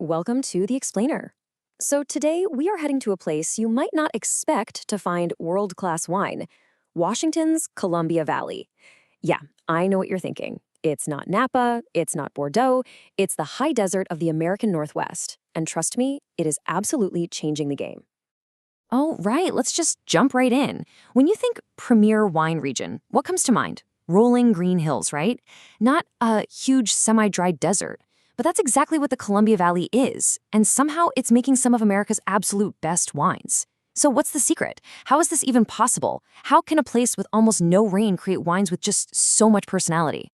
Welcome to The Explainer. So, today we are heading to a place you might not expect to find world class wine Washington's Columbia Valley. Yeah, I know what you're thinking. It's not Napa, it's not Bordeaux, it's the high desert of the American Northwest. And trust me, it is absolutely changing the game. Oh, right. Let's just jump right in. When you think premier wine region, what comes to mind? Rolling green hills, right? Not a huge semi-dry desert. But that's exactly what the Columbia Valley is, and somehow it's making some of America's absolute best wines. So what's the secret? How is this even possible? How can a place with almost no rain create wines with just so much personality?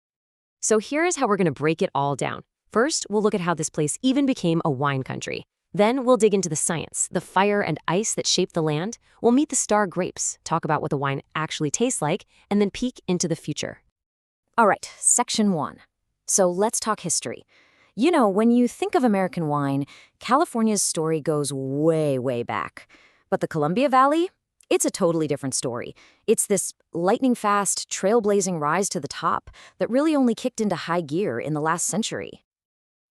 So here's how we're going to break it all down. First, we'll look at how this place even became a wine country. Then we'll dig into the science, the fire and ice that shaped the land. We'll meet the star grapes, talk about what the wine actually tastes like, and then peek into the future. All right, section 1. So let's talk history. You know, when you think of American wine, California's story goes way, way back. But the Columbia Valley? It's a totally different story. It's this lightning-fast, trailblazing rise to the top that really only kicked into high gear in the last century.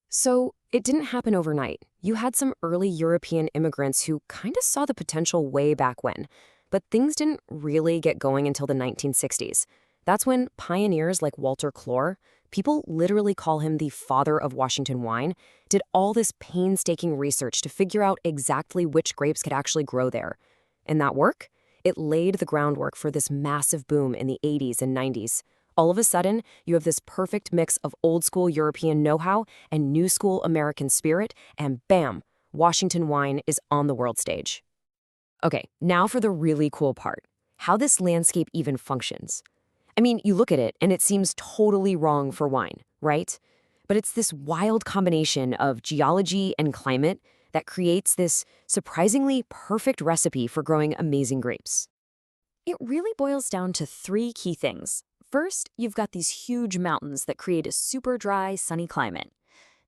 So, it didn't happen overnight. You had some early European immigrants who kind of saw the potential way back when. But things didn't really get going until the 1960s. That's when pioneers like Walter Clore, people literally call him the father of Washington wine, did all this painstaking research to figure out exactly which grapes could actually grow there. And that work? It laid the groundwork for this massive boom in the 80s and 90s. All of a sudden, you have this perfect mix of old-school European know-how and new-school American spirit, and bam, Washington wine is on the world stage. Okay, now for the really cool part, how this landscape even functions. I mean, you look at it and it seems totally wrong for wine, right? But it's this wild combination of geology and climate that creates this surprisingly perfect recipe for growing amazing grapes. It really boils down to three key things. First, you've got these huge mountains that create a super dry, sunny climate.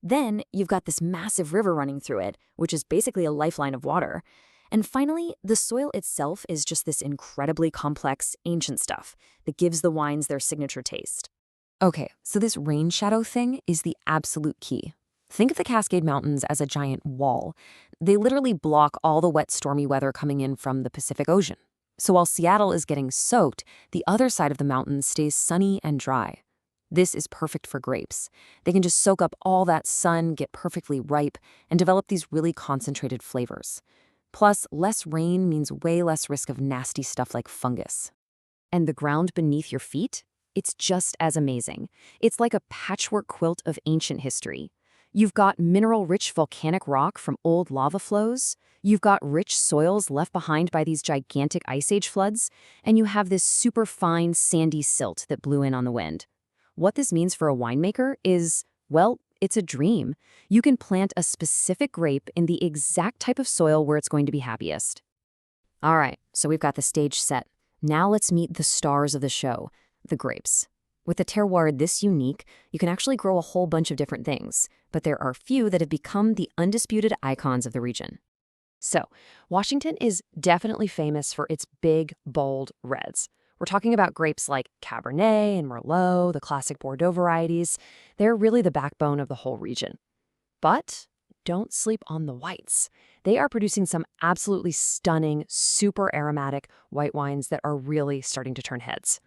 Then, you've got this massive river running through it, which is basically a lifeline of water. And finally, the soil itself is just this incredibly complex, ancient stuff that gives the wines their signature taste. Okay, so this rain shadow thing is the absolute key. Think of the Cascade Mountains as a giant wall. They literally block all the wet, stormy weather coming in from the Pacific Ocean. So while Seattle is getting soaked, the other side of the mountains stays sunny and dry. This is perfect for grapes. They can just soak up all that sun, get perfectly ripe, and develop these really concentrated flavors. Plus, less rain means way less risk of nasty stuff like fungus. And the ground beneath your feet? It's just as amazing. It's like a patchwork quilt of ancient history. You've got mineral-rich volcanic rock from old lava flows. You've got rich soils left behind by these gigantic ice age floods. And you have this super fine, sandy silt that blew in on the wind. What this means for a winemaker is, well, it's a dream. You can plant a specific grape in the exact type of soil where it's going to be happiest. All right, so we've got the stage set. Now let's meet the stars of the show, the grapes. With a terroir this unique, you can actually grow a whole bunch of different things, but there are few that have become the undisputed icons of the region. So, Washington is definitely famous for its big, bold reds. We're talking about grapes like Cabernet and Merlot, the classic Bordeaux varieties. They're really the backbone of the whole region. But don't sleep on the whites. They are producing some absolutely stunning, super aromatic white wines that are really starting to turn heads.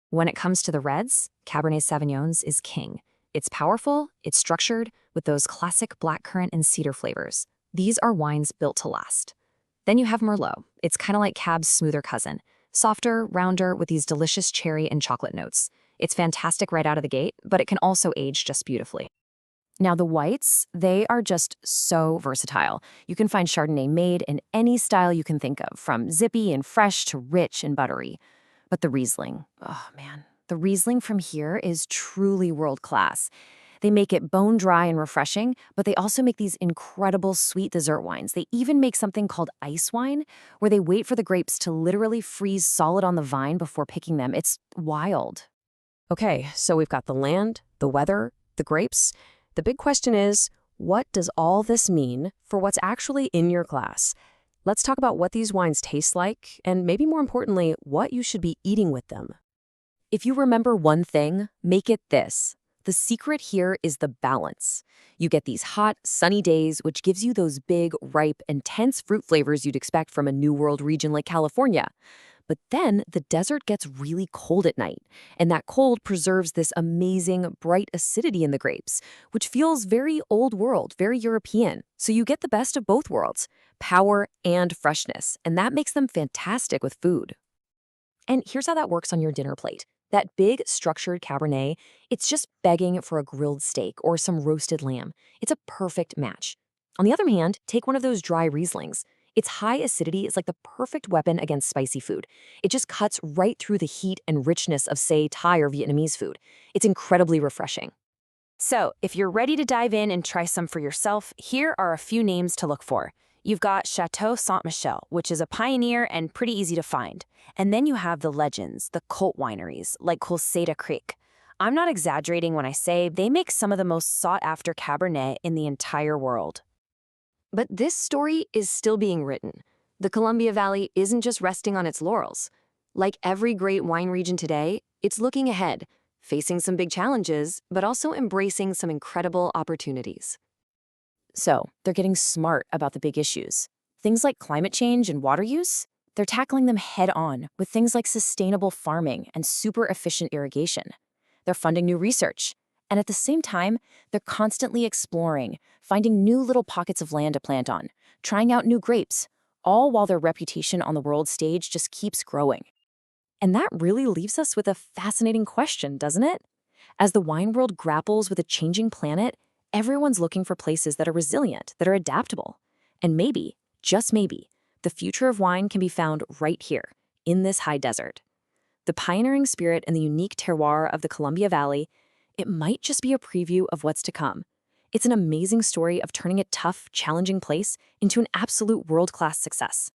When it comes to the reds, Cabernet Sauvignon's is king. It's powerful, it's structured, with those classic blackcurrant and cedar flavors. These are wines built to last. Then you have Merlot. It's kind of like Cab's smoother cousin. Softer, rounder, with these delicious cherry and chocolate notes. It's fantastic right out of the gate, but it can also age just beautifully. Now the whites, they are just so versatile. You can find Chardonnay made in any style you can think of, from zippy and fresh to rich and buttery. But the Riesling, oh man, the Riesling from here is truly world-class. They make it bone-dry and refreshing, but they also make these incredible sweet dessert wines. They even make something called ice wine, where they wait for the grapes to literally freeze solid on the vine before picking them. It's wild. Okay, so we've got the land, the weather, the grapes. The big question is, what does all this mean for what's actually in your glass? Let's talk about what these wines taste like, and maybe more importantly, what you should be eating with them. If you remember one thing, make it this: The secret here is the balance. You get these hot, sunny days, which gives you those big, ripe, intense fruit flavors you'd expect from a New World region like California. But then the desert gets really cold at night, and that cold preserves this amazing, bright acidity in the grapes, which feels very old world, very European. So you get the best of both worlds, power and freshness, and that makes them fantastic with food. And here's how that works on your dinner plate. That big, structured Cabernet, it's just begging for a grilled steak or some roasted lamb. It's a perfect match. On the other hand, take one of those dry Rieslings. Its high acidity is like the perfect weapon against spicy food. It just cuts right through the heat and richness of, say, Thai or Vietnamese food. It's incredibly refreshing. So, if you're ready to dive in and try some for yourself, here are a few names to look for. You've got Chateau Saint-Michel, which is a pioneer and pretty easy to find. And then you have the legends, the cult wineries, like Colseta Creek. I'm not exaggerating when I say they make some of the most sought-after Cabernet in the entire world. But this story is still being written. The Columbia Valley isn't just resting on its laurels. Like every great wine region today, it's looking ahead, facing some big challenges, but also embracing some incredible opportunities. So, they're getting smart about the big issues. Things like climate change and water use, they're tackling them head on with things like sustainable farming and super efficient irrigation. They're funding new research. And at the same time, they're constantly exploring, finding new little pockets of land to plant on, trying out new grapes, all while their reputation on the world stage just keeps growing. And that really leaves us with a fascinating question, doesn't it? As the wine world grapples with a changing planet, everyone's looking for places that are resilient, that are adaptable. And maybe, just maybe, the future of wine can be found right here, in this high desert. The pioneering spirit and the unique terroir of the Columbia Valley, it might just be a preview of what's to come. It's an amazing story of turning a tough, challenging place into an absolute world-class success.